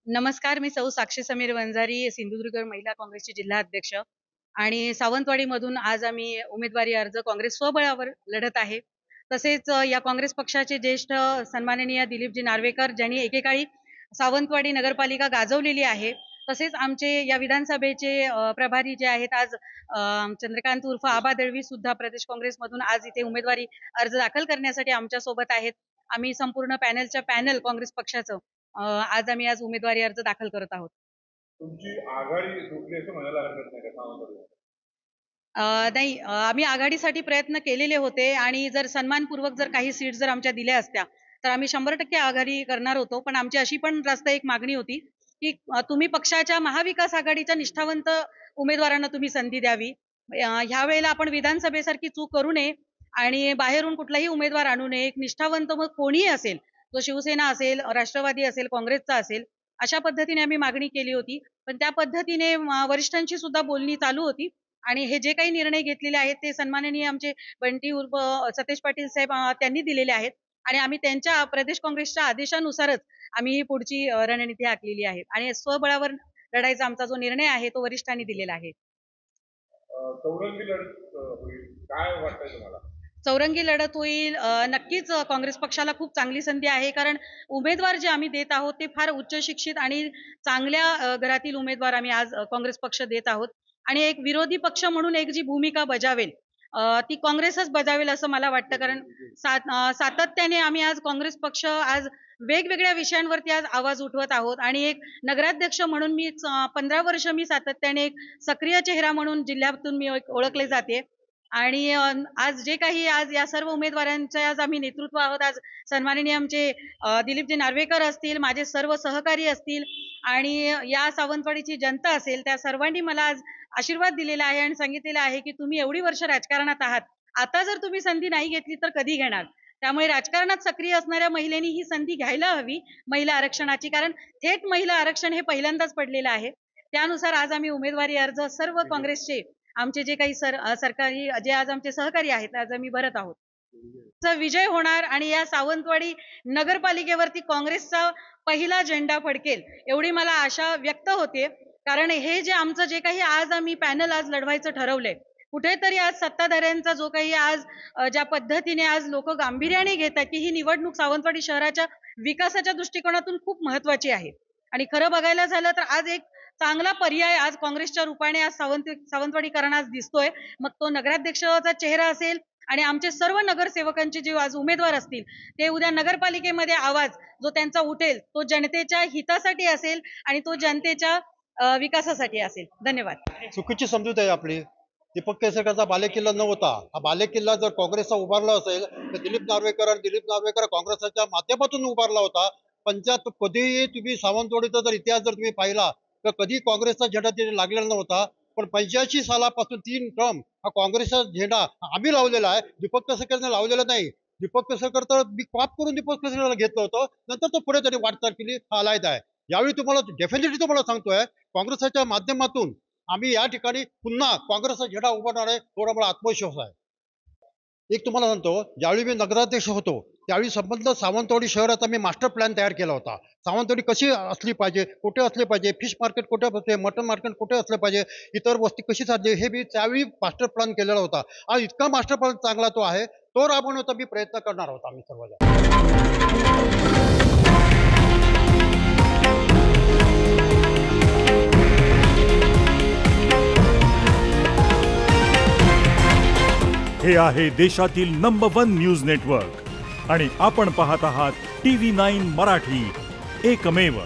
नमस्कार, मी सौ साक्षी समीर वंजारी, सिंधुदुर्ग महिला काँग्रेसची जिल्हा अध्यक्ष आणि सावंतवाडीमधून आज आम्ही उमेदवारी अर्ज काँग्रेस स्वबळावर लढत आहे. तसेच या काँग्रेस पक्षाचे ज्येष्ठ सन्माननीय दिलीपजी नार्वेकर ज्यांनी एकेकाळी सावंतवाडी नगरपालिका गाजवलेली आहे. तसेच आमचे या विधानसभेचे प्रभारी जे आहेत आज चंद्रकांत उर्फ आबा दळवी सुद्धा प्रदेश काँग्रेसमधून आज इथे उमेदवारी अर्ज दाखल करण्यासाठी आमच्या सोबत आहेत. आम्ही संपूर्ण पॅनल काँग्रेस पक्षाचं आज उमेदवारी अर्ज दाखल करत आहोत. तुमची आघाडी तुटली असं म्हणायला हरकत नाही का सावंतवाडीमध्ये? नाही, आम्ही आघाडीसाठी प्रयत्न केलेले होते आणि जर सन्मानपूर्वक जर काही सीट जर आमच्या दिल्या असत्या तर आम्ही 100% आघाडी करणार होतो. पण आमची अशी पण रास्त एक मागणी होती की तुम्ही पक्षाच्या महाविकास आघाडीच्या निष्ठावंत उमेदवारांना तुम्ही संधी द्यावी. ह्या वेळेला आपण विधानसभेसारखी चूक करू नये आणि बाहेरून कुठलाही उमेदवार आणू नये. एक निष्ठावंत मग कोणीही असेल, तो शिवसेना असेल, राष्ट्रवादी असेल, काँग्रेसचा असेल, अशा पद्धतीने आम्ही मागणी केली होती. पण त्या पद्धतीने वरिष्ठांची सुद्धा बोलणी चालू होती आणि हे जे काही निर्णय घेतलेले आहेत ते सन्माननीय आमचे बंटी उर्फ सतेज पाटील साहेब त्यांनी दिलेले आहेत आणि आम्ही त्यांच्या प्रदेश काँग्रेसच्या आदेशानुसारच आम्ही ही पुढची रणनीती आखलेली आहे आणि स्वबळावर लढायचा आमचा जो निर्णय आहे तो वरिष्ठांनी दिलेला आहे. चौरंगी लढत होईल काय वाटतंय तुम्हाला? चौरंगी लढत होईल. नक्कीच काँग्रेस पक्षाला खूप चांगली संधी आहे कारण उमेदवार जे आम्ही देत आहोत ते फार उच्च शिक्षित आणि चांगल्या घरातील उमेदवार आम्ही आज काँग्रेस पक्ष देत आहोत आणि एक विरोधी पक्ष म्हणून एक जी भूमिका बजावेल ती काँग्रेसच बजावेल असं मला वाटतं. कारण सातत्याने आम्ही आज काँग्रेस पक्ष आज वेगवेगळ्या विषयांवरती आज आवाज उठवत आहोत आणि एक नगराध्यक्ष म्हणून मी 15 वर्ष मी सातत्याने एक सक्रिय चेहरा म्हणून जिल्ह्यातून मी ओळखले जाते आणि आज जे काही आज या सर्व उमेदवारांचे आज आम्ही नेतृत्व आहोत. आज सन्माननीय आमचे दिलीपजी नार्वेकर असतील, माझे सर्व सहकारी असतील आणि या सावंतवाडीची जनता असेल, त्या सर्वांनी मला आज आशीर्वाद दिलेला आहे आणि सांगितलेलं आहे की तुम्ही एवढी वर्ष राजकारणात आहात, आता जर तुम्ही संधी नाही घेतली तर कधी घेणार. त्यामुळे राजकारणात सक्रिय असणाऱ्या महिलांनी ही संधी घ्यायला हवी महिला आरक्षणाची, कारण थेट महिला आरक्षण हे पहिल्यांदाच पडलेलं आहे. त्यानुसार आज आम्ही उमेदवारी अर्ज सर्व काँग्रेसचे आमचे जे काही सरकारी जे आज आमचे सहकारी आहेत आज आम्ही भरत आहोत. विजय होणार आणि या सावंतवाडी नगरपालिकेवरती काँग्रेसचा पहिला झेंडा फडकेल एवढी मला आशा व्यक्त होते. कारण हे जे आमचं जे काही आज आम्ही पॅनल आज लढवायचं ठरवलंय, कुठेतरी आज सत्ताधाऱ्यांचा जो काही आज ज्या पद्धतीने आज लोक गांभीर्याने घेतात की ही निवडणूक सावंतवाडी शहराच्या विकासाच्या दृष्टिकोनातून खूप महत्वाची आहे आणि खरं बघायला झालं तर आज एक चांगला पर्याय आज काँग्रेसच्या रूपाने आज सावंतवाडीकरण आज दिसतोय. मग तो नगराध्यक्षाचा चेहरा असेल आणि आमचे सर्व नगरसेवकांचे जे आज उमेदवार असतील ते उद्या नगरपालिकेमध्ये आवाज जो त्यांचा उठेल तो जनतेच्या हितासाठी असेल आणि तो जनतेच्या विकासासाठी असेल. धन्यवाद. चुकीची समजूत आहे आपली. दीपक केसरकरचा बालेकिल्ला नव्हता. हा बालेकिल्ला जर काँग्रेसचा उभारला असेल तर दिलीप नार्वेकर काँग्रेसच्या माध्यमातून उभारला होता. पंचायत कधीही तुम्ही सावंतवाडीचा जर इतिहास जर तुम्ही पाहिला तर कधी काँग्रेसचा झेंडा तिथे लागलेला नव्हता. पण 85 सालापासून 3 टर्म हा काँग्रेसचा झेंडा आम्ही लावलेला आहे, दीपक केसरकरने लावलेला नाही. दीपक केसरकर तर मी कॉप करून दीपक केसरकरला घेतलं होतं, नंतर तो पुढे त्यांनी वाटचाल केली, हा आलायत आहे. यावेळी तुम्हाला डेफिनेटली तुम्हाला सांगतोय काँग्रेसच्या माध्यमातून आम्ही या ठिकाणी पुन्हा काँग्रेसचा झेंडा उभारणार आहे, थोडा मला आत्मविश्वास आहे. एक तुम्हाला सांगतो, ज्यावेळी मी नगराध्यक्ष होतो त्यावेळी संबंध सावंतवाडी शहराचा मी मास्टर प्लॅन तयार केला होता. सावंतवाडी कशी असली पाहिजे, कुठे असले पाहिजे, फिश मार्केट कुठे असले, मटन मार्केट कुठे असले पाहिजे, इतर वस्ती कशी साधली, हे मी त्यावेळी मास्टर प्लॅन केलेला होता. आज इतका मास्टर प्लॅन चांगला तो आहे, तो राबवण्याचा मी प्रयत्न करणार होता आम्ही सर्वजण. हे आहे देशातील नंबर 1 न्यूज नेटवर्क आणि आपण पाहत आहात TV9 मराठी, एकमेव.